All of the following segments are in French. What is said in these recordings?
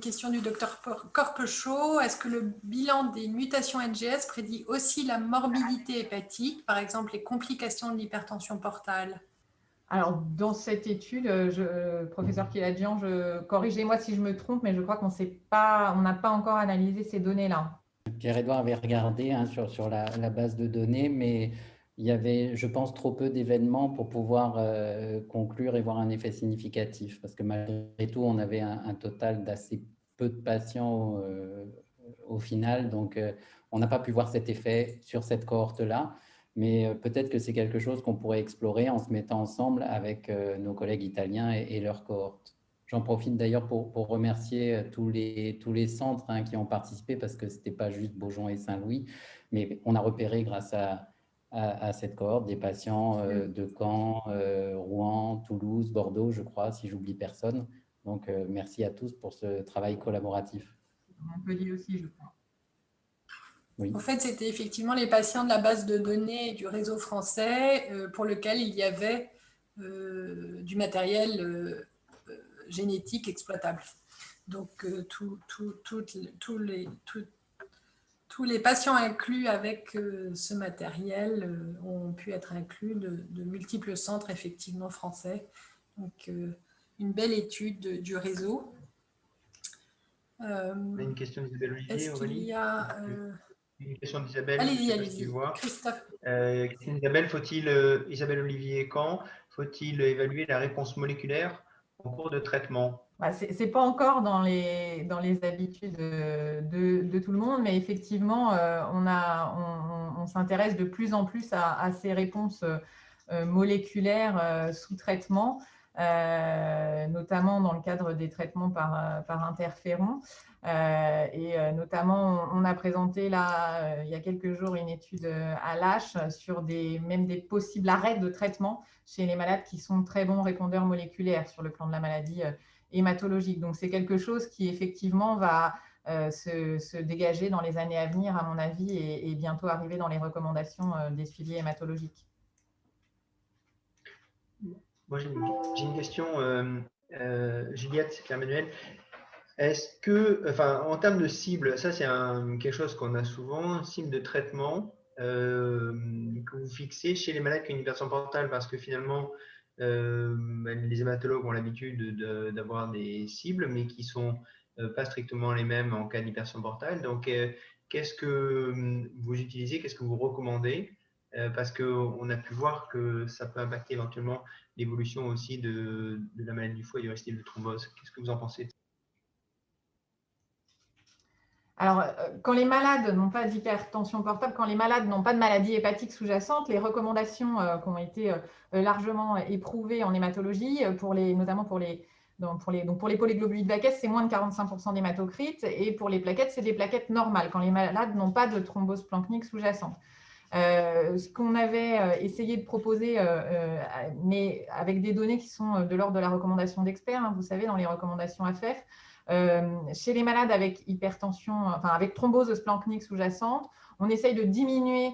question du docteur Corpechot. Est-ce que le bilan des mutations NGS prédit aussi la morbidité hépatique, par exemple les complications de l'hypertension portale? Alors, dans cette étude, professeur Kiladjian, corrigez-moi si je me trompe, mais je crois qu'on n'a pas encore analysé ces données-là. Pierre-Edouard avait regardé sur la base de données, mais il y avait, je pense, trop peu d'événements pour pouvoir conclure et voir un effet significatif. Parce que malgré tout, on avait un total d'assez peu de patients au final. Donc, on n'a pas pu voir cet effet sur cette cohorte-là. Mais peut-être que c'est quelque chose qu'on pourrait explorer en se mettant ensemble avec nos collègues italiens et leurs cohortes. J'en profite d'ailleurs pour remercier tous les centres qui ont participé, parce que ce n'était pas juste Beaujon et Saint-Louis, mais on a repéré grâce à cette cohorte des patients de Caen, Rouen, Toulouse, Bordeaux, je crois, si j'oublie personne. Donc, merci à tous pour ce travail collaboratif. Montpellier aussi, je crois. Oui. En fait, c'était effectivement les patients de la base de données du réseau français pour lequel il y avait du matériel génétique exploitable. Donc, tous les patients inclus avec ce matériel ont pu être inclus de multiples centres effectivement français. Donc, une belle étude du réseau. Une question d'Isabelle Olivier, est-ce qu'il y a une question d'Isabelle. Allez-y, Christophe. Isabelle Olivier, quand faut-il évaluer la réponse moléculaire en cours de traitement? Ce n'est pas encore dans les habitudes de tout le monde, mais effectivement, on s'intéresse de plus en plus à ces réponses moléculaires sous traitement, notamment dans le cadre des traitements par interféron. Et notamment, on a présenté là, il y a quelques jours, une étude à l'ASH sur même des possibles arrêts de traitement chez les malades qui sont très bons répondeurs moléculaires sur le plan de la maladie hématologique. Donc, c'est quelque chose qui, effectivement, va se dégager dans les années à venir, à mon avis, et bientôt arriver dans les recommandations des suivis hématologiques. Moi, j'ai une question, Juliette, c'est Pierre-Emmanuel. Est-ce que, en termes de cible, ça c'est quelque chose qu'on a souvent, cible de traitement que vous fixez chez les malades qui ont une hypertension portale, parce que finalement, les hématologues ont l'habitude d'avoir des cibles, mais qui ne sont pas strictement les mêmes en cas d'hypertension portale. Donc, qu'est-ce que vous utilisez, qu'est-ce que vous recommandez? Parce qu'on a pu voir que ça peut impacter éventuellement l'évolution aussi de la maladie du foie et du récidive de thrombose. Qu'est-ce que vous en pensez? Alors, quand les malades n'ont pas d'hypertension portable, quand les malades n'ont pas de maladie hépatique sous-jacente, les recommandations qui ont été largement éprouvées en hématologie, notamment pour les polyglobulides vaquesses, c'est moins de 45% d'hématocrite, et pour les plaquettes, c'est des plaquettes normales, quand les malades n'ont pas de thrombose planchnique sous-jacente. Ce qu'on avait essayé de proposer, mais avec des données qui sont de l'ordre de la recommandation d'experts, vous savez, dans les recommandations AFF, chez les malades avec hypertension, avec thrombose planchnique sous-jacente, on essaye de diminuer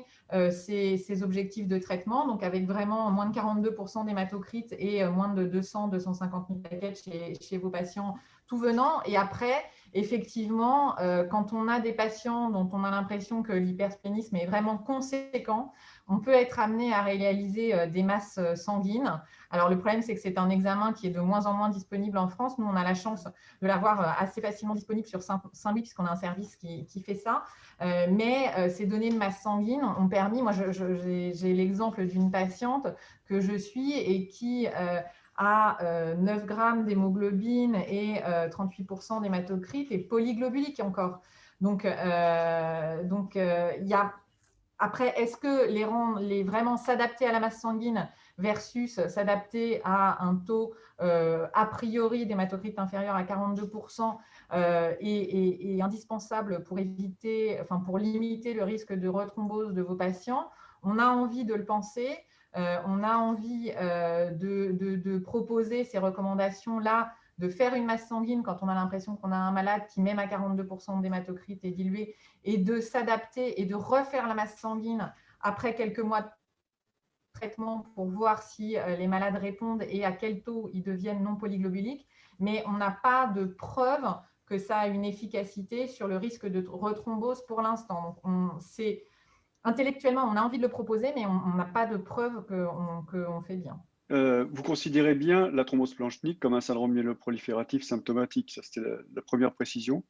ces objectifs de traitement, donc avec vraiment moins de 42% d'hématocrite et moins de 200-250 000 plaquettes chez vos patients tout venant. Et après, effectivement, quand on a des patients dont on a l'impression que l'hypersplénisme est vraiment conséquent, on peut être amené à réaliser des masses sanguines. Alors, le problème, c'est que c'est un examen qui est de moins en moins disponible en France. Nous, on a la chance de l'avoir assez facilement disponible sur Saint-Louis, puisqu'on a un service qui fait ça. Mais ces données de masse sanguine ont permis, moi, j'ai l'exemple d'une patiente que je suis et qui a 9 grammes d'hémoglobine et 38% d'hématocrite et polyglobulique encore. Donc, il y a… Après, est-ce que vraiment s'adapter à la masse sanguine versus s'adapter à un taux a priori d'hématocrite inférieur à 42% est indispensable pour limiter le risque de rethrombose de vos patients? On a envie de le penser. On a envie de proposer ces recommandations-là, de faire une masse sanguine quand on a l'impression qu'on a un malade qui, même à 42% d'hématocrite, est dilué, et de s'adapter et de refaire la masse sanguine après quelques mois de traitement pour voir si les malades répondent et à quel taux ils deviennent non polyglobuliques. Mais on n'a pas de preuve que ça a une efficacité sur le risque de rethrombose pour l'instant. Intellectuellement, on a envie de le proposer, mais on n'a pas de preuve qu'on fait bien. Vous considérez bien la thrombose planchnique comme un syndrome myéloprolifératif symptomatique. Ça, c'était la première précision.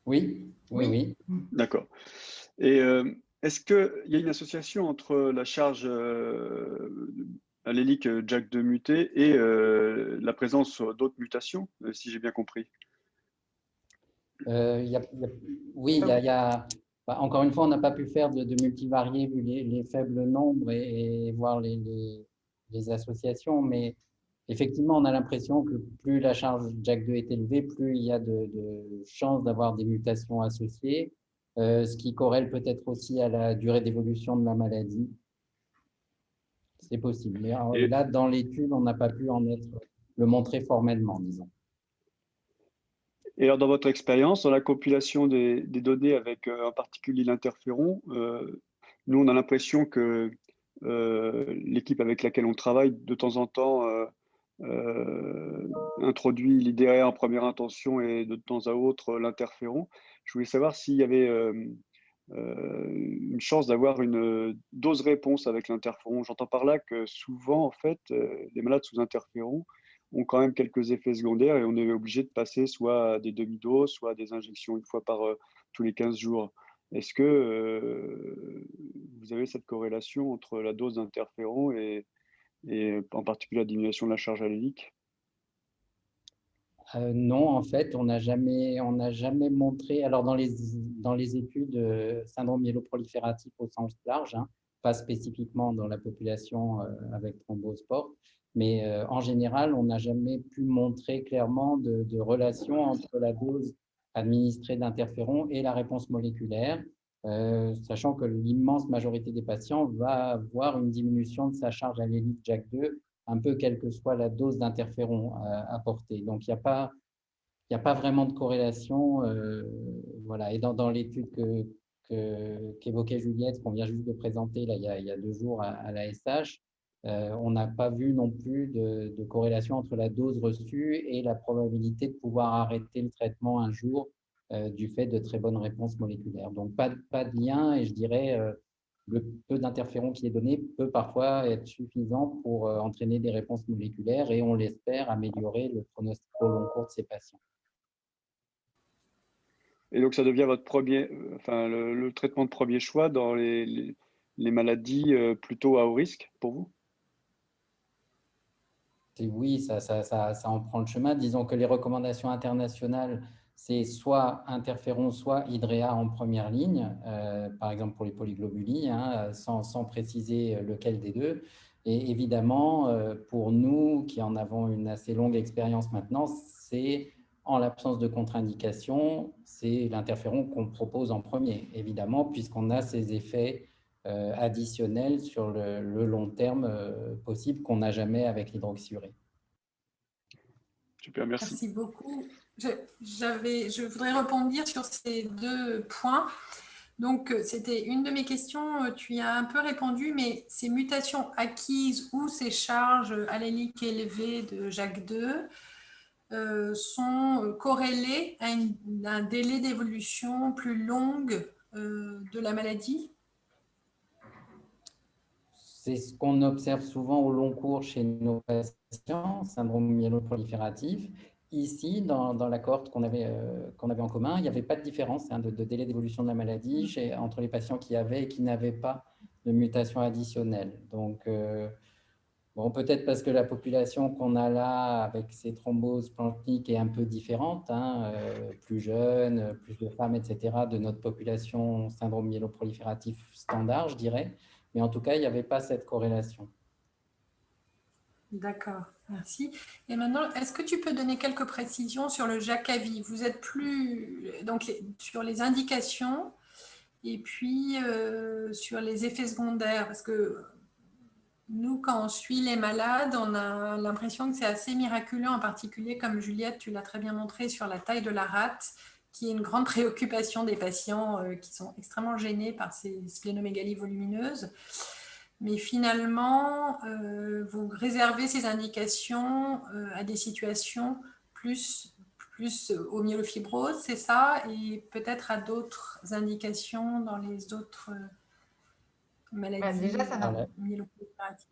Oui. D'accord. Et est-ce qu'il y a une association entre la charge allélique JAK2 mutée et la présence d'autres mutations, si j'ai bien compris? Oui, encore une fois, on n'a pas pu faire de multivariés vu les faibles nombres et voir les associations, mais effectivement, on a l'impression que plus la charge JAK2 est élevée, plus il y a de chances d'avoir des mutations associées, ce qui corrèle peut-être aussi à la durée d'évolution de la maladie. C'est possible. Mais là, dans l'étude, on n'a pas pu le montrer formellement, disons. Et alors, dans votre expérience, dans la compilation des données avec en particulier l'interféron, nous, on a l'impression que l'équipe avec laquelle on travaille, de temps en temps, introduit l'IDR en première intention et de temps à autre l'interféron. Je voulais savoir s'il y avait une chance d'avoir une dose-réponse avec l'interféron. J'entends par là que souvent, en fait, les malades sous interféron ont quand même quelques effets secondaires et on est obligé de passer soit à des demi-doses, soit à des injections une fois par tous les 15 jours. Est-ce que vous avez cette corrélation entre la dose d'interféron et en particulier la diminution de la charge allélique? Non, en fait, on n'a jamais montré. Alors, dans les études syndrome myéloprolifératif au sens large, hein, pas spécifiquement dans la population avec thrombose porte, mais en général, on n'a jamais pu montrer clairement de relation entre la dose administrée d'interféron et la réponse moléculaire, sachant que l'immense majorité des patients va avoir une diminution de sa charge allélique JAK2 un peu quelle que soit la dose d'interféron apportée. Donc, il n'y a pas vraiment de corrélation. Voilà. Et dans l'étude qu'évoquait Juliette, qu'on vient juste de présenter là, il y a 2 jours à la SH, on n'a pas vu non plus de corrélation entre la dose reçue et la probabilité de pouvoir arrêter le traitement un jour du fait de très bonnes réponses moléculaires. Donc, pas de lien, et je dirais le peu d'interféron qui est donné peut parfois être suffisant pour entraîner des réponses moléculaires et on l'espère améliorer le pronostic au long cours de ces patients. Et donc, ça devient votre le traitement de premier choix dans les maladies plutôt à haut risque pour vous? Oui, ça en prend le chemin. Disons que les recommandations internationales, c'est soit interféron, soit hydréa en première ligne, par exemple pour les polyglobulies, hein, sans préciser lequel des deux. Et évidemment, pour nous qui en avons une assez longue expérience maintenant, c'est en l'absence de contre-indication, c'est l'interféron qu'on propose en premier, évidemment, puisqu'on a ces effets additionnels sur le long terme possible qu'on n'a jamais avec l'hydroxyurée. Super, merci. Merci beaucoup. Je voudrais rebondir sur ces 2 points. Donc, c'était une de mes questions, tu y as un peu répondu, mais ces mutations acquises ou ces charges alléliques élevées de JAK2 sont corrélées à un délai d'évolution plus long de la maladie? C'est ce qu'on observe souvent au long cours chez nos patients, syndrome myéloprolifératif. Ici, dans la cohorte qu'on avait en commun, il n'y avait pas de différence de délai d'évolution de la maladie entre les patients qui avaient et qui n'avaient pas de mutation additionnelle. Donc, bon, peut-être parce que la population qu'on a là, avec ces thromboses planchniques, est un peu différente, hein, plus jeune, plus de femmes, etc., de notre population syndrome myéloprolifératif standard, je dirais. Mais en tout cas, il n'y avait pas cette corrélation. D'accord, merci. Et maintenant, est-ce que tu peux donner quelques précisions sur le Jakavi? Vous êtes plus donc sur les indications et puis sur les effets secondaires, parce que nous, quand on suit les malades, on a l'impression que c'est assez miraculeux, en particulier, comme Juliette, tu l'as très bien montré, sur la taille de la rate, qui est une grande préoccupation des patients qui sont extrêmement gênés par ces splénomégalies volumineuses. Mais finalement, vous réservez ces indications à des situations plus aux myélofibroses, c'est ça, et peut-être à d'autres indications dans les autres maladies Déjà, ça myéloprolifératives.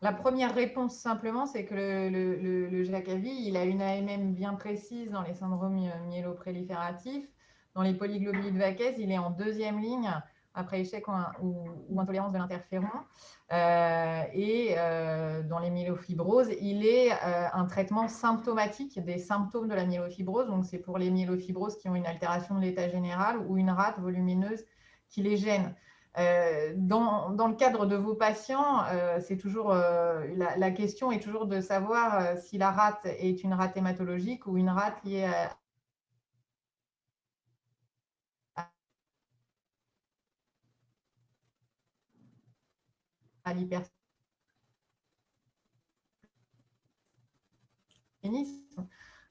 La première réponse, simplement, c'est que le Jakavi, il a une AMM bien précise dans les syndromes myéloprolifératifs. Dans les polyglobulides vaquès, il est en deuxième ligne après échec ou intolérance de l'interféron. Dans les myélofibroses, il est un traitement symptomatique des symptômes de la myélofibrose. Donc, c'est pour les myélofibroses qui ont une altération de l'état général ou une rate volumineuse qui les gêne. Dans le cadre de vos patients, c'est toujours la question est toujours de savoir si la rate est une rate hématologique ou une rate liée à l'hypersplénisme.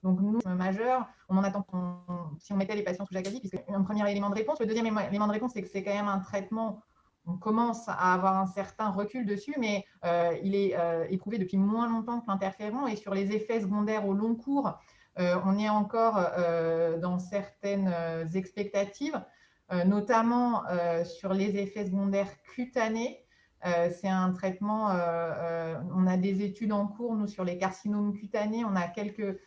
Donc, nous, majeur, on en attend si on mettait les patients sous Jakavi, puisque un premier élément de réponse. Le deuxième élément de réponse, c'est que c'est quand même un traitement, on commence à avoir un certain recul dessus, mais il est éprouvé depuis moins longtemps que l'interféron. Et sur les effets secondaires au long cours, on est encore dans certaines expectatives, notamment sur les effets secondaires cutanés. C'est un traitement, on a des études en cours, nous, sur les carcinomes cutanés. On a quelques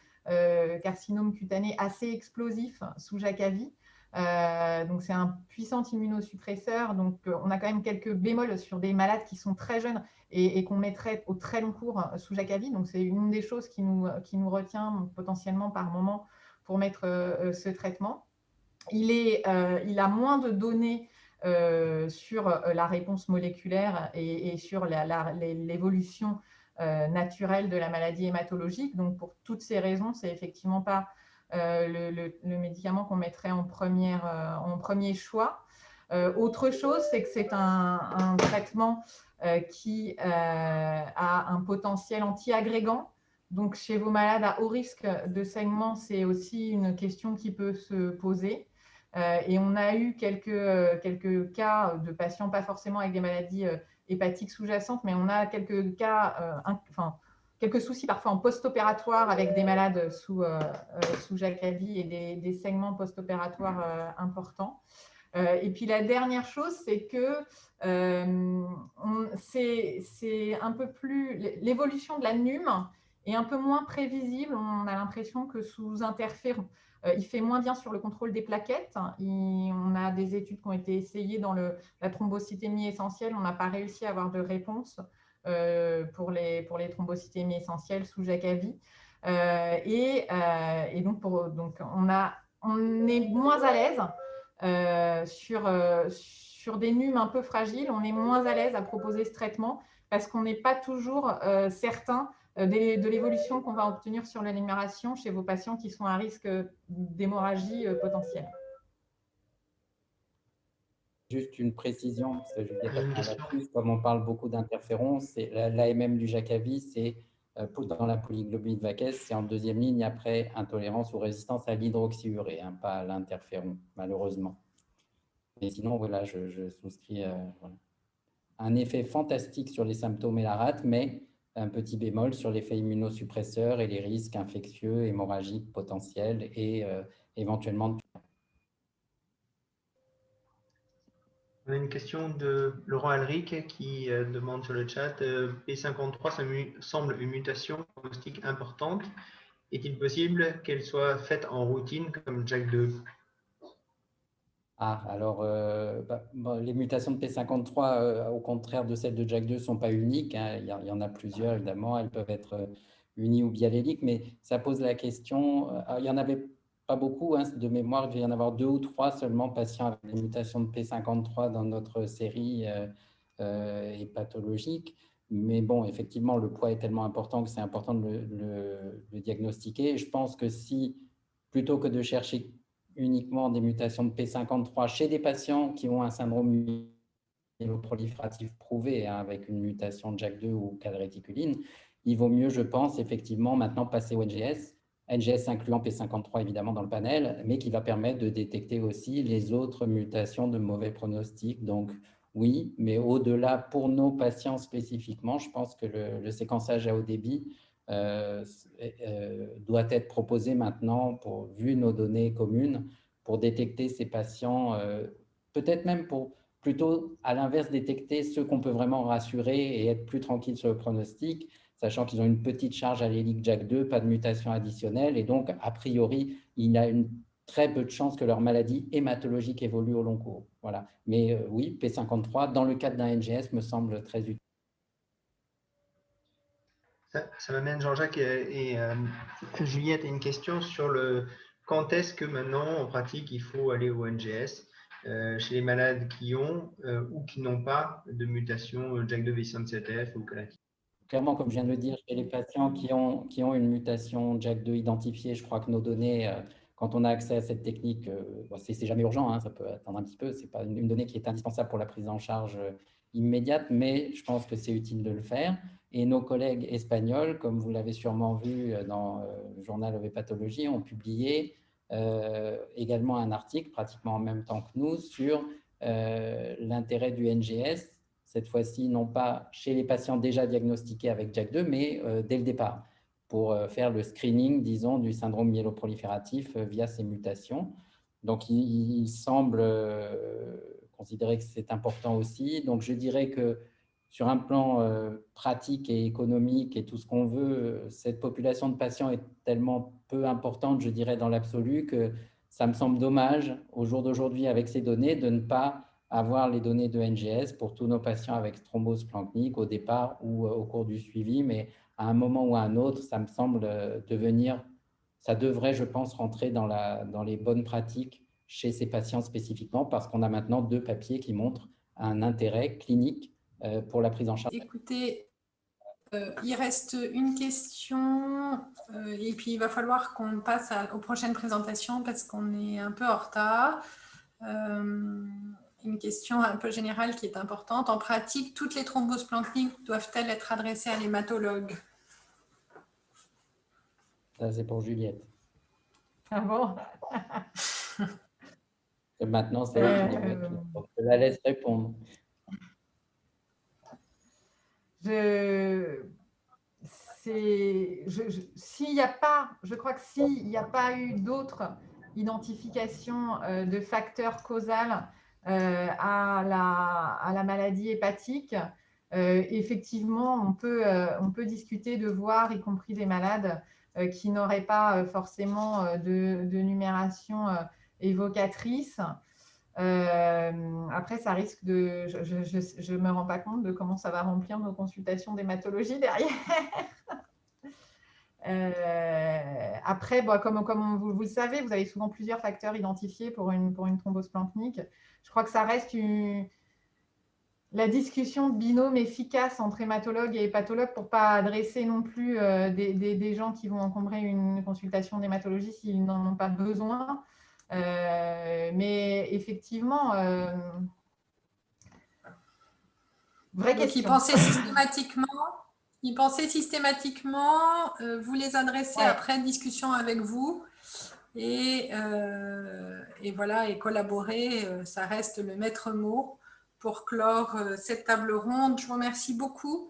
carcinomes cutanés assez explosifs sous Jakavi. Donc, c'est un puissant immunosuppresseur. Donc, on a quand même quelques bémols sur des malades qui sont très jeunes et qu'on mettrait au très long cours sous Jakavi. Donc, c'est une des choses qui nous retient potentiellement par moment pour mettre ce traitement. Il a moins de données sur la réponse moléculaire et sur l'évolution naturelle de la maladie hématologique. Donc, pour toutes ces raisons, c'est effectivement pas le médicament qu'on mettrait en premier choix. Autre chose, c'est que c'est un traitement qui a un potentiel anti-agrégant. Donc, chez vos malades à haut risque de saignement, c'est aussi une question qui peut se poser. Et on a eu quelques cas de patients, pas forcément avec des maladies hépatiques sous-jacentes, mais on a quelques cas, quelques soucis parfois en post-opératoire avec des malades sous Jakavi et des saignements post-opératoires importants. Et puis la dernière chose, c'est que c'est un peu plus l'évolution de la NUM est un peu moins prévisible. On a l'impression que sous interféron, il fait moins bien sur le contrôle des plaquettes. On a des études qui ont été essayées dans la thrombocytémie essentielle. On n'a pas réussi à avoir de réponse pour les thrombocytémies essentielles sous Jakavi. Donc on est moins à l'aise sur des NUM un peu fragiles. On est moins à l'aise à proposer ce traitement parce qu'on n'est pas toujours certain de l'évolution qu'on va obtenir sur l'énumération chez vos patients qui sont à risque d'hémorragie potentielle. Juste une précision, parce que Juliette J'ai une a fait un question. lapsus, comme on parle beaucoup d'interférons, l'AMM du Jakavi, c'est dans la polyglobuline vaquès, c'est en deuxième ligne après intolérance ou résistance à l'hydroxyurée, hein, pas à l'interféron, malheureusement. Et sinon, voilà, je souscris voilà. Un effet fantastique sur les symptômes et la rate, mais un petit bémol sur l'effet immunosuppresseur et les risques infectieux, hémorragiques potentiels et éventuellement de... On a une question de Laurent Alric qui demande sur le chat P53, ça semble une mutation pronostique importante. Est-il possible qu'elle soit faite en routine comme JAK2? Ah, alors, les mutations de P53, au contraire de celles de JAK2, ne sont pas uniques, hein. Il y en a plusieurs, évidemment. Elles peuvent être unies ou bialléliques, mais ça pose la question. Il n'y en avait pas beaucoup, hein, de mémoire. Il devait y en avoir 2 ou 3 seulement patients avec des mutations de P53 dans notre série pathologique. Mais bon, effectivement, le poids est tellement important que c'est important de le diagnostiquer. Et je pense que si, plutôt que de chercher uniquement des mutations de P53 chez des patients qui ont un syndrome myéloprolifératif prouvé, hein, avec une mutation de JAK2 ou calréticuline, il vaut mieux, je pense, effectivement, maintenant passer au NGS. NGS incluant P53 évidemment dans le panel, mais qui va permettre de détecter aussi les autres mutations de mauvais pronostic. Donc, oui, mais au-delà, pour nos patients spécifiquement, je pense que le séquençage à haut débit doit être proposé maintenant, vu nos données communes, pour détecter ces patients, peut-être même pour plutôt, à l'inverse, détecter ceux qu'on peut vraiment rassurer et être plus tranquille sur le pronostic, sachant qu'ils ont une petite charge allélique JAK2, pas de mutation additionnelle, et donc, a priori, il y a une très peu de chances que leur maladie hématologique évolue au long cours. Voilà. Mais oui, P53, dans le cadre d'un NGS, me semble très utile. Ça m'amène, Jean-Jacques et Juliette, à une question sur quand est-ce que maintenant, en pratique, il faut aller au NGS chez les malades qui ont ou qui n'ont pas de mutation JAK2 V617F ou CALAT. Clairement, comme je viens de le dire, chez les patients qui ont une mutation JAK2 identifiée, je crois que nos données, quand on a accès à cette technique, c'est jamais urgent, hein, ça peut attendre un petit peu, ce n'est pas une donnée qui est indispensable pour la prise en charge immédiate, mais je pense que c'est utile de le faire. Et nos collègues espagnols, comme vous l'avez sûrement vu dans le journal of Hepatology, ont publié également un article, pratiquement en même temps que nous, sur l'intérêt du NGS, cette fois-ci, non pas chez les patients déjà diagnostiqués avec JAK2, mais dès le départ, pour faire le screening, disons, du syndrome myéloprolifératif via ces mutations. Donc, il semble considérer que c'est important aussi. Donc, je dirais que sur un plan pratique et économique et tout ce qu'on veut, cette population de patients est tellement peu importante, je dirais, dans l'absolu, que ça me semble dommage, au jour d'aujourd'hui, avec ces données, de ne pas avoir les données de NGS pour tous nos patients avec thrombose planchnique au départ ou au cours du suivi, mais à un moment ou à un autre, ça me semble ça devrait, je pense, rentrer dans les bonnes pratiques chez ces patients spécifiquement, parce qu'on a maintenant 2 papiers qui montrent un intérêt clinique pour la prise en charge. Écoutez, il reste une question et puis il va falloir qu'on passe aux prochaines présentations parce qu'on est un peu en retard. Une question un peu générale qui est importante. En pratique, toutes les thromboses planchniques doivent-elles être adressées à l'hématologue? Ça, c'est pour Juliette. Ah bon? Et maintenant, c'est elle qui vote. Donc, je la laisse répondre. S'il n'y a pas, je crois que s'il n'y a pas eu d'autres identifications de facteurs causaux à la maladie hépatique, effectivement, on peut discuter de voir, y compris des malades qui n'auraient pas forcément de numération évocatrice. Après, ça risque de… Je ne me rends pas compte de comment ça va remplir nos consultations d'hématologie derrière. Après, comme vous le savez, vous avez souvent plusieurs facteurs identifiés pour une thrombose planchnique. Je crois que ça reste la discussion de binôme efficace entre hématologue et hépatologue pour ne pas adresser non plus des gens qui vont encombrer une consultation d'hématologie s'ils n'en ont pas besoin. Mais effectivement, vraie question. Ils pensaient systématiquement vous les adresser après discussion avec vous et voilà, et collaborer, ça reste le maître mot pour clore cette table ronde. Je vous remercie beaucoup.